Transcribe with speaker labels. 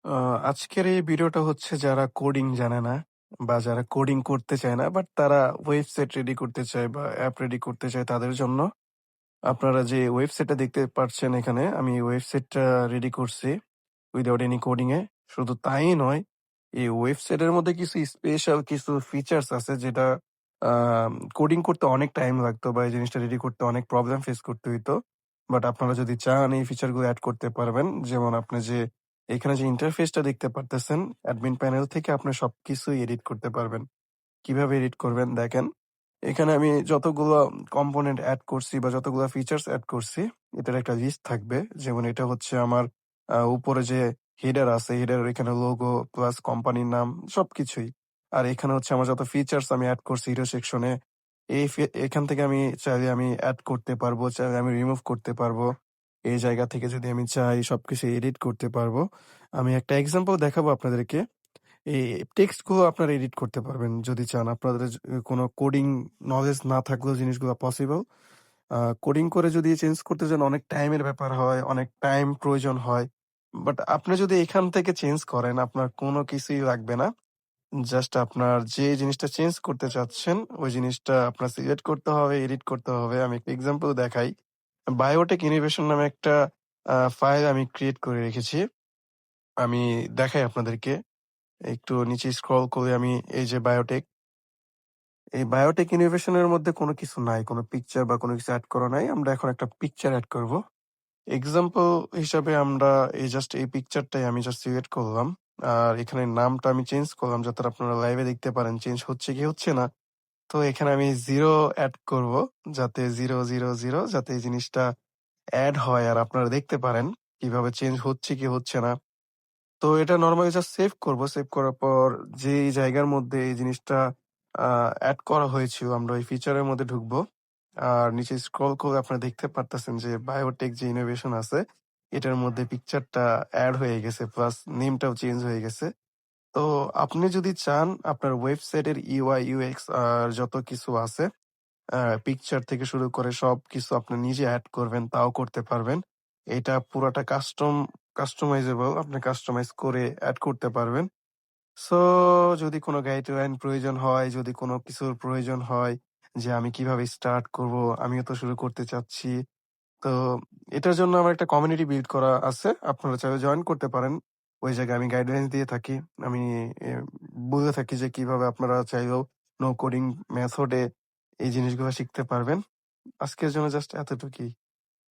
Speaker 1: আ আজকের এই ভিডিওটা হচ্ছে যারা কোডিং জানে না বা যারা কোডিং করতে চায় না বাট তারা ওয়েবসাইট রেডি করতে চায় বা অ্যাপ রেডি করতে চায় তাদের জন্য। আপনারা যে ওয়েবসাইটটা দেখতে পারছেন এখানে আমি ওয়েবসাইটটা রেডি করছি উইথআউট এনি কোডিং এ। শুধু তাই নয়, এই ওয়েবসাইটের মধ্যে কিছু স্পেশাল কিছু ফিচারস আছে যেটা আ কোডিং করতে অনেক টাইম লাগতো বা এই জিনিসটা রেডি করতে অনেক প্রবলেম ফেস করতে হইতো। বাট আপনারা যদি চান এই ফিচারগুলো এড করতে পারবেন। যেমন আপনি যে এখানে যে ইন্টারফেসটা দেখতে পারতেছেন, অ্যাডমিন প্যানেল থেকে আপনি সবকিছুই এডিট করতে পারবেন। কিভাবে এডিট করবেন দেখেন। এখানে আমি যতগুলো কম্পোনেন্ট এড করছি বা যতগুলো ফিচারস এড করছি, এটার একটা লিস্ট থাকবে। যেমন এটা হচ্ছে আমার উপরে যে হেডার আছে, হেডারের এখানে লোগো প্লাস কোম্পানির নাম সবকিছুই। আর এখানে হচ্ছে আমার যত ফিচারস আমি এড করছি হিরো সেকশনে, এখান থেকে আমি চাইলে আমি এড করতে পারবো, চাইলে আমি রিমুভ করতে পারবো। এই জায়গা থেকে যদি আমি চাই সবকিছু এডিট করতে পারবো। আমি একটা এক্সাম্পল দেখাবো আপনাদেরকে। এই টেক্সট গুলো আপনারা এডিট করতে পারবেন যদি চান। আপনাদের কোনো কোডিং নলেজ না থাকলেও জিনিসগুলো পসিবল। কোডিং করে যদি চেঞ্জ করতে চান অনেক টাইমের ব্যাপার হয়, অনেক টাইম প্রয়োজন হয়। বাট আপনি যদি এখান থেকে চেঞ্জ করেন আপনার কোনো কিছুই লাগবে না। জাস্ট আপনার যে জিনিসটা চেঞ্জ করতে চাচ্ছেন ওই জিনিসটা আপনার সিলেক্ট করতে হবে, এডিট করতে হবে। আমি একটা এক্সাম্পল দেখাই। বায়োটেক ইনোভেশন নামে একটা ফাইল আমি ক্রিয়েট করে রেখেছি। আমি দেখাই আপনাদেরকে। একটু নিচে স্ক্রল করে আমি এই যে এই বায়োটেক ইনোভেশন এর মধ্যে কোনো কিছু নাই। কোনো পিকচার বা কোনো কিছু এড করা নাই। আমরা এখন একটা পিকচার এড করব। এক্সাম্পল হিসাবে আমরা এই জাস্ট এই পিকচারটাই আমি জাস্ট সিলেক্ট করলাম। আর এখানে নামটা আমি চেঞ্জ করলাম যাতে আপনারা লাইভে দেখতে পারেন চেঞ্জ হচ্ছে কি হচ্ছে না। তো এখানে আমি 0 এড করব যাতে 0, 0, 0 যাতে এই জিনিসটা এড হয় আর আপনারা দেখতে পারেন কিভাবে চেঞ্জ হচ্ছে কি হচ্ছে না। তো এটা নরমালি জাস্ট সেভ করব। সেভ করার পর যেই জায়গার মধ্যে এই জিনিসটা আ এড করা হয়েছিল আমরা ওই ফিচারের মধ্যে ঢুকবো। আর নিচে স্ক্রল করে আপনারা দেখতে পারতেছেন যে বায়োটেক যে ইনোভেশন আছে এটার মধ্যে পিকচারটা এড হয়ে গেছে প্লাস নেমটাও চেঞ্জ হয়ে গেছে। তো আপনি যদি চান আপনার ওয়েবসাইটের UI UX আর যত কিছু আছে পিকচার থেকে শুরু করে সবকিছু আপনি নিজে এড করবেন তাও করতে পারবেন। এটা পুরাটা কাস্টমাইজেবল। আপনি কাস্টমাইজ করে এড করতে পারবেন। সো যদি কোনো গাইডলাইন প্রয়োজন হয়, যদি কোনো কিছুর প্রয়োজন হয় যে আমি কিভাবে স্টার্ট করব, আমিও তো শুরু করতে চাচ্ছি। তো এটার জন্য আমার একটা কমিউনিটি বিল্ড করা আছে। আপনারা চাইলে জয়েন করতে পারেন। ওই জায়গায় আমি গাইডলাইনস দিয়ে থাকি। আমি এ বলে থাকি যে কিভাবে আপনারা চাইলেও নো কোডিং মেথড এ এই জিনিসগুলো শিখতে পারবেন। আজকের জন্য জাস্ট এতটুকুই।